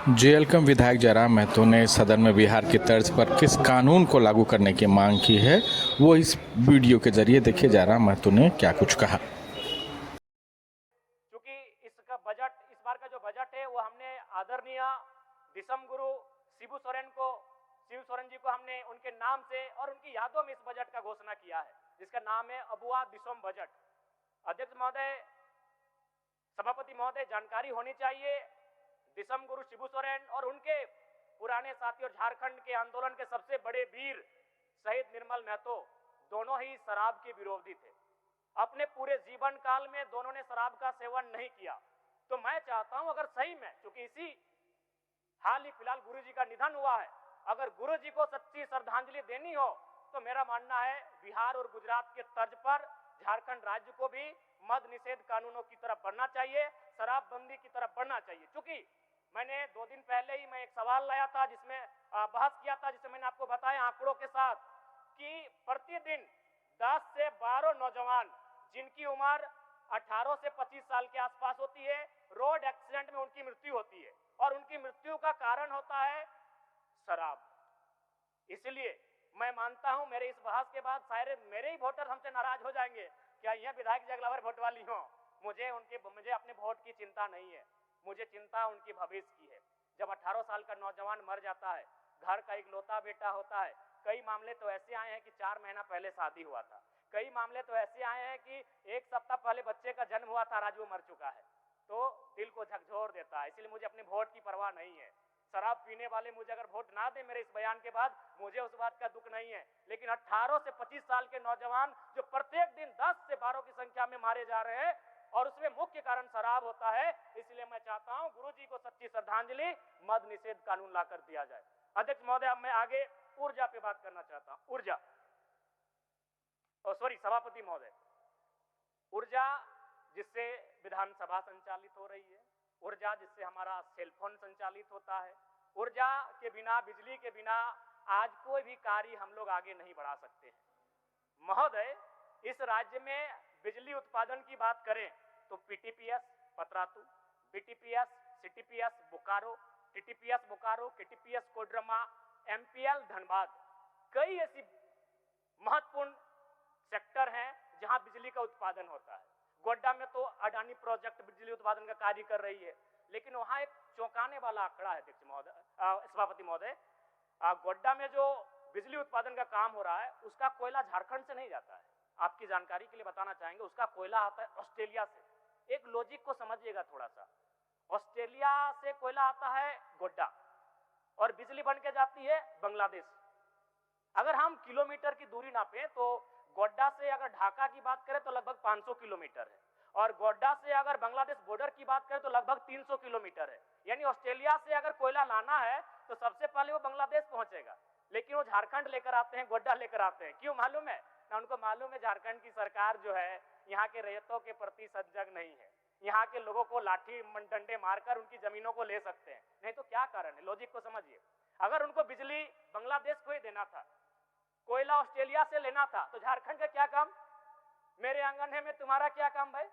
जेएलकम विधायक जयराम महतो ने सदन में बिहार की तर्ज पर किस कानून को लागू करने की मांग की है, वो इस वीडियो के जरिए देखिए जयराम महतो ने क्या कुछ कहा। क्योंकि इसका बजट, इस बार का जो बजट है वो हमने आदरणीय दिसम गुरु शिबू सोरेन जी को हमने उनके नाम से और उनकी यादों में इस बजट का घोषणा किया है, जिसका नाम है अबुआ दिसम बजट। अध्यक्ष महोदय, सभापति महोदय, जानकारी होनी चाहिए, दिसम गुरु शिबू सोरेन और उनके पुराने साथी और झारखंड के आंदोलन के सबसे बड़े वीर शहीद निर्मल महतो दोनों ही शराब के विरोधी थे। अपने पूरे जीवन काल में दोनों ने शराब का सेवन नहीं किया। तो मैं चाहता हूं, अगर सही में, क्योंकि इसी हाल ही फिलहाल गुरु जी का निधन हुआ है, अगर गुरु जी को सच्ची श्रद्धांजलि देनी हो तो मेरा मानना है बिहार और गुजरात के तर्ज पर झारखंड राज्य को भी मद निषेध कानूनों की तरफ बढ़ना चाहिए, शराबबंदी की तरफ बढ़ना चाहिए। क्योंकि मैंने 2 दिन पहले ही मैं एक सवाल लाया था, जिसमें बहस किया था, जिसमें मैंने आपको बताया आंकड़ों के साथ कि प्रतिदिन 10 से 12 नौजवान जिनकी उम्र 18 से 25 साल के आसपास होती है, रोड एक्सीडेंट में उनकी मृत्यु होती है और उनकी मृत्यु का कारण होता है शराब। इसलिए मैं मानता हूं मेरे इस बहस के बाद शायद मेरे ही वोटर हमसे नाराज हो जाएंगे, क्या यह विधायक जगलावर वोट वाली हो। मुझे अपने वोट की चिंता नहीं है, मुझे चिंता उनकी भविष्य की है। जब 18 साल का नौजवान मर जाता है, घर का इकलौता बेटा होता है, कई मामले तो ऐसे आए हैं कि 4 महीना पहले शादी हुआ था, कई मामले तो ऐसे आए हैं कि 1 सप्ताह पहले बच्चे का जन्म हुआ था, आज वो मर चुका है, तो दिल को झकझोर देता है। इसलिए मुझे अपने वोट की परवाह नहीं है। शराब पीने वाले मुझे अगर वोट ना दे मेरे इस बयान के बाद, मुझे उस बात का दुख नहीं है, लेकिन 18 से 25 साल के नौजवान जो प्रत्येक दिन 10 से 12 की संख्या में मारे जा रहे हैं और उसमें मुख्य कारण शराब होता है, इसलिए मैं चाहता हूं गुरु जी को सच्ची श्रद्धांजलि, मद निषेध कानून लाकर दिया जाए। अध्यक्ष महोदय, अब मैं आगे ऊर्जा पे बात करना चाहता हूं। ऊर्जा, सभापति महोदय, ऊर्जा जिससे विधानसभा संचालित हो रही है, ऊर्जा जिससे हमारा सेलफोन संचालित होता है, ऊर्जा के बिना, बिजली के बिना आज कोई भी कार्य हम लोग आगे नहीं बढ़ा सकते हैं। महोदय, इस राज्य में बिजली उत्पादन की बात करें तो PTPS Patratu, BTPS, CTPS Bokaro, TTPS Bokaro, KTPS Koderma, MPL Dhanbad, कई ऐसी महत्वपूर्ण सेक्टर हैं जहां बिजली का उत्पादन होता है। गोड्डा में तो अडानी प्रोजेक्ट बिजली उत्पादन का कार्य कर रही है, लेकिन वहां एक चौंकाने वाला आंकड़ा है अध्यक्ष महोदय, सभापति महोदय, गोड्डा में जो बिजली उत्पादन का काम हो रहा है उसका कोयला झारखंड से नहीं जाता है। आपकी जानकारी के लिए बताना चाहेंगे, उसका कोयला आता है ऑस्ट्रेलिया से। एक लॉजिक को समझिएगा थोड़ा सा, ऑस्ट्रेलिया से कोयला आता है गोड्डा और बिजली बन के जाती है बांग्लादेश। अगर हम किलोमीटर की दूरी नापें तो गोड्डा से अगर ढाका की बात करें तो लगभग 500 किलोमीटर है, और गोड्डा से अगर बांग्लादेश बॉर्डर की बात करें तो लगभग 300 किलोमीटर है। यानी ऑस्ट्रेलिया से अगर कोयला लाना है तो सबसे पहले वो बांग्लादेश पहुंचेगा, लेकिन वो झारखंड लेकर आते हैं, गोड्डा लेकर आते हैं। क्यों मालूम है ना? उनको मालूम है झारखंड की सरकार जो है यहाँ के रैयतों के प्रति सजग नहीं है, यहाँ के लोगों को लाठी डंडे मारकर उनकी जमीनों को ले सकते हैं। नहीं तो क्या कारण है? लॉजिक को समझिए। अगर उनको बिजली बांग्लादेश को ही देना था, कोयला ऑस्ट्रेलिया से लेना था, तो झारखंड का क्या काम? मेरे आंगन है में तुम्हारा क्या काम भाई?